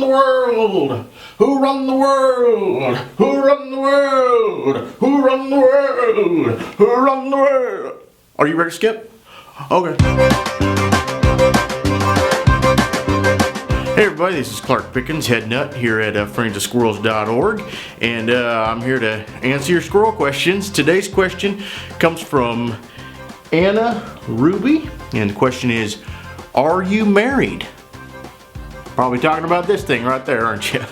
the world? Who run the world? Who run the world? Who run the world? Who run the world? Are you ready to skip? Okay. Hey everybody, this is Clark Pickens, head nut here at friendsofsquirrels.org, and I'm here to answer your squirrel questions. Today's question comes from Anna Ruby, and the question is, are you married? Probably talking about this thing right there, aren't you?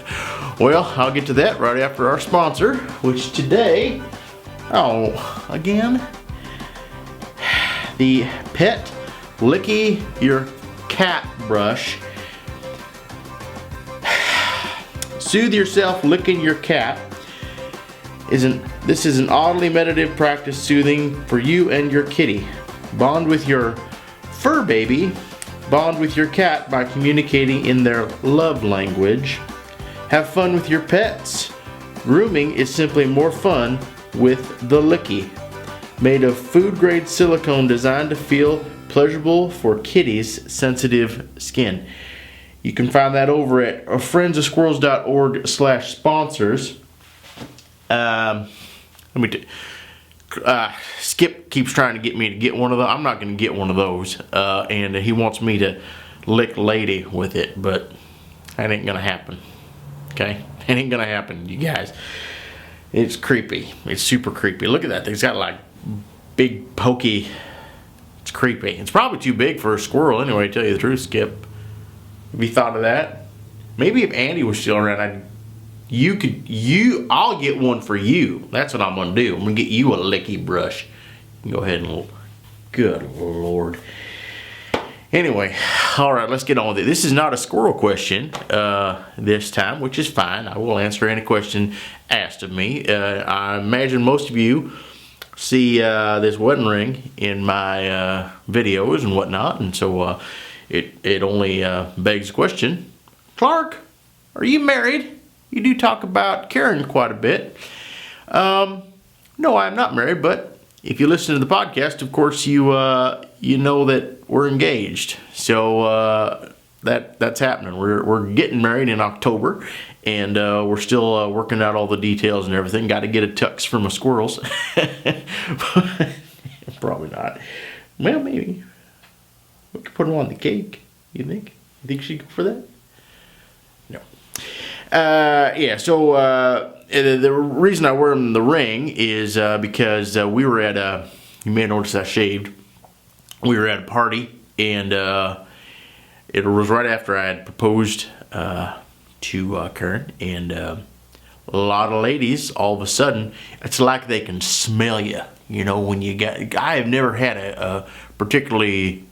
Well, I'll get to that right after our sponsor, which today, again, the Pet Licky Your Cat Brush. Soothe yourself licking your cat. This is an oddly meditative practice soothing for you and your kitty. Bond with your fur baby. Bond with your cat by communicating in their love language. Have fun with your pets. Grooming is simply more fun with the Licky. Made of food-grade silicone designed to feel pleasurable for kitties' sensitive skin. You can find that over at friendsofsquirrels.org/sponsors. Skip keeps trying to get me to get one of those. I'm not going to get one of those. And he wants me to lick Lady with it, but that ain't going to happen. Okay? It ain't going to happen, you guys. It's creepy. It's super creepy. Look at that thing. It's got like big pokey. It's creepy. It's probably too big for a squirrel anyway, to tell you the truth, Skip. Have you thought of that? Maybe if Andy was still around, I'll get one for you. That's what I'm gonna do. I'm gonna get you a licky brush. You go ahead and, good Lord. Anyway, all right, let's get on with it. This is not a squirrel question this time, which is fine. I will answer any question asked of me. I imagine most of you see this wedding ring in my videos and whatnot, and so it only begs the question, Clark, are you married? You do talk about Karen quite a bit. No, I'm not married, but if you listen to the podcast, of course, you know that we're engaged. So that's happening. We're getting married in October, and we're still working out all the details and everything. Got to get a tux for my squirrels. Probably not. Well, maybe. We could put them on the cake. You think? You think she'd go for that? No. Yeah, so the reason I wear the ring is because we were at you may have noticed I shaved. We were at a party, and it was right after I had proposed to Karen, and a lot of ladies, all of a sudden, it's like they can smell you. You know, when you get, I have never had a particularly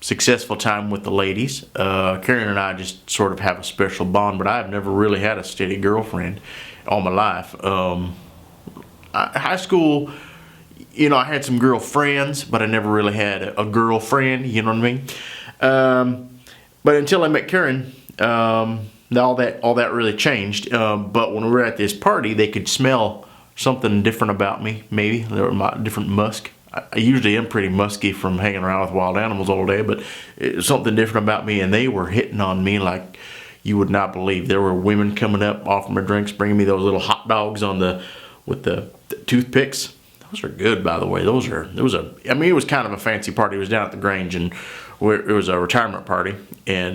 successful time with the ladies. Karen and I just sort of have a special bond, but I've never really had a steady girlfriend all my life. High school, you know, I had some girlfriends, but I never really had a girlfriend, you know what I mean? But until I met Karen, all that really changed. But when we were at this party, they could smell something different about me, maybe. There were different musk. I usually am pretty musky from hanging around with wild animals all day, but it was something different about me, and they were hitting on me like you would not believe. There were women coming up, offering me drinks, bringing me those little hot dogs with the toothpicks. Those are good, by the way. It was kind of a fancy party. It was down at the Grange, and it was a retirement party, and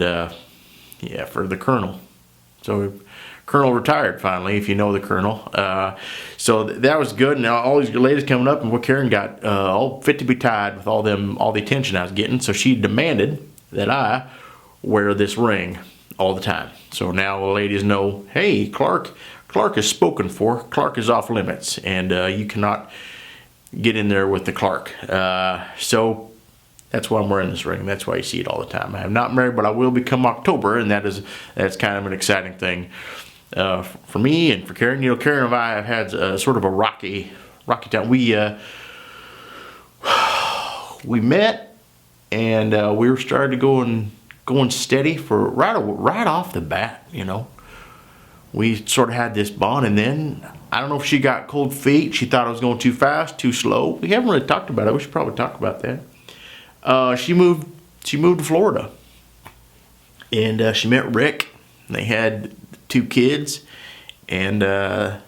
yeah, for the Colonel. So Colonel retired finally, if you know the Colonel. So that was good. Now all these ladies coming up, and what Karen got all fit to be tied with all the attention I was getting. So she demanded that I wear this ring all the time. So now the ladies know, hey, Clark is spoken for. Clark is off limits, and you cannot get in there with the Clark. So that's why I'm wearing this ring. That's why you see it all the time. I'm not married, but I will become October, and that's kind of an exciting thing. For me and for Karen. You know, Karen and I have had sort of a rocky time. We met, and we were started going steady for right off the bat. You know, we sort of had this bond, and then I don't know if she got cold feet. She thought I was going too fast, too slow. We haven't really talked about it. We should probably talk about that. She moved to Florida, and she met Rick. They had 2 kids, and of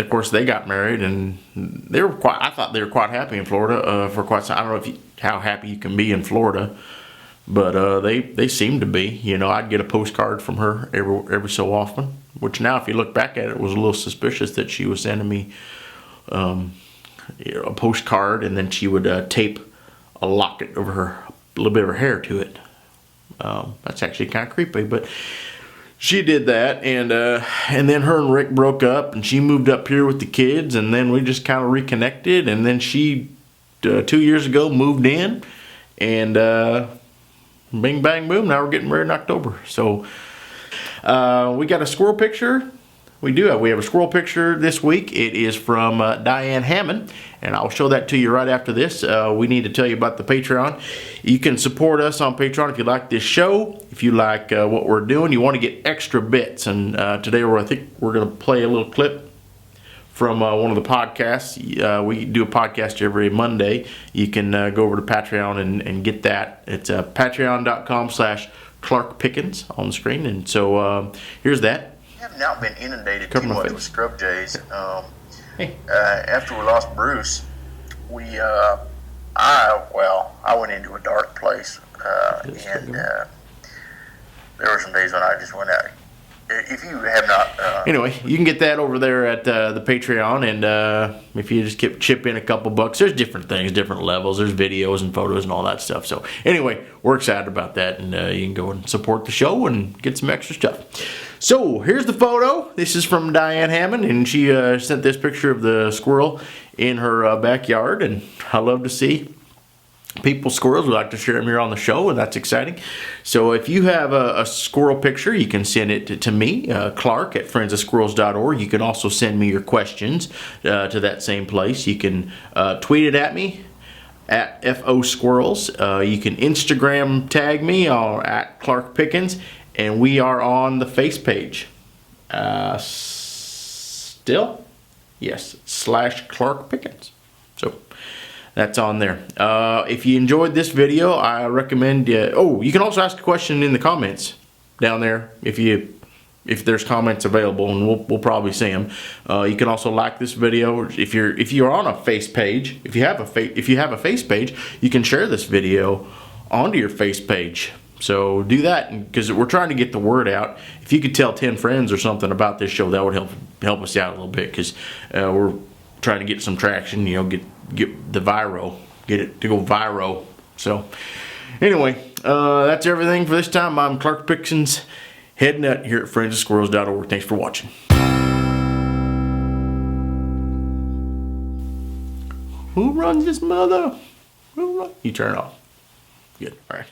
course they got married, and I thought they were quite happy in Florida for quite some. I don't know how happy you can be in Florida, but they seem to be. You know, I'd get a postcard from her every so often, which now if you look back at it, was a little suspicious that she was sending me a postcard, and then she would tape a locket over a little bit of her hair to it. That's actually kind of creepy, but she did that, and then her and Rick broke up, and she moved up here with the kids, and then we just kind of reconnected, and then she 2 years ago moved in, and bing bang boom, now we're getting married in October. So we got a squirrel picture. We have a squirrel picture this week. It is from Diane Hammond, and I'll show that to you right after this. We need to tell you about the Patreon. You can support us on Patreon if you like this show, if you like what we're doing, you want to get extra bits. And today I think we're going to play a little clip from one of the podcasts. We do a podcast every Monday. You can go over to Patreon and get that. It's patreon.com/Clark Pickens on the screen. And so here's that. We have now been inundated too much with scrub jays. After we lost Bruce, I went into a dark place, and there were some days when I just went out. If you have not, anyway, you can get that over there at the Patreon, and if you just chip in a couple bucks, there's different things, different levels. There's videos and photos and all that stuff. So anyway, we're excited about that, and you can go and support the show and get some extra stuff. So here's the photo. This is from Diane Hammond, and she sent this picture of the squirrel in her backyard, and I love to see people's squirrels. We like to share them here on the show, and that's exciting. So if you have a squirrel picture, you can send it to me, Clark at friendsofsquirrels.org. You can also send me your questions to that same place. You can tweet it at me at FO Squirrels. You can Instagram tag me at Clark Pickens, and we are on the face page. Still? Yes, /Clark Pickens. So that's on there. If you enjoyed this video, I recommend you can also ask a question in the comments down there if there's comments available, and we'll probably see them. You can also like this video if you're on a face page. If you have a face page, you can share this video onto your face page. So do that, because we're trying to get the word out. If you could tell 10 friends or something about this show, that would help us out a little bit, because we're trying to get some traction. You know, get the get it to go viral. So anyway, that's everything for this time. I'm Clark Pickens, head nut here at friendsofsquirrels.org. Thanks for watching. Who runs this mother? You turn it off. Good. All right.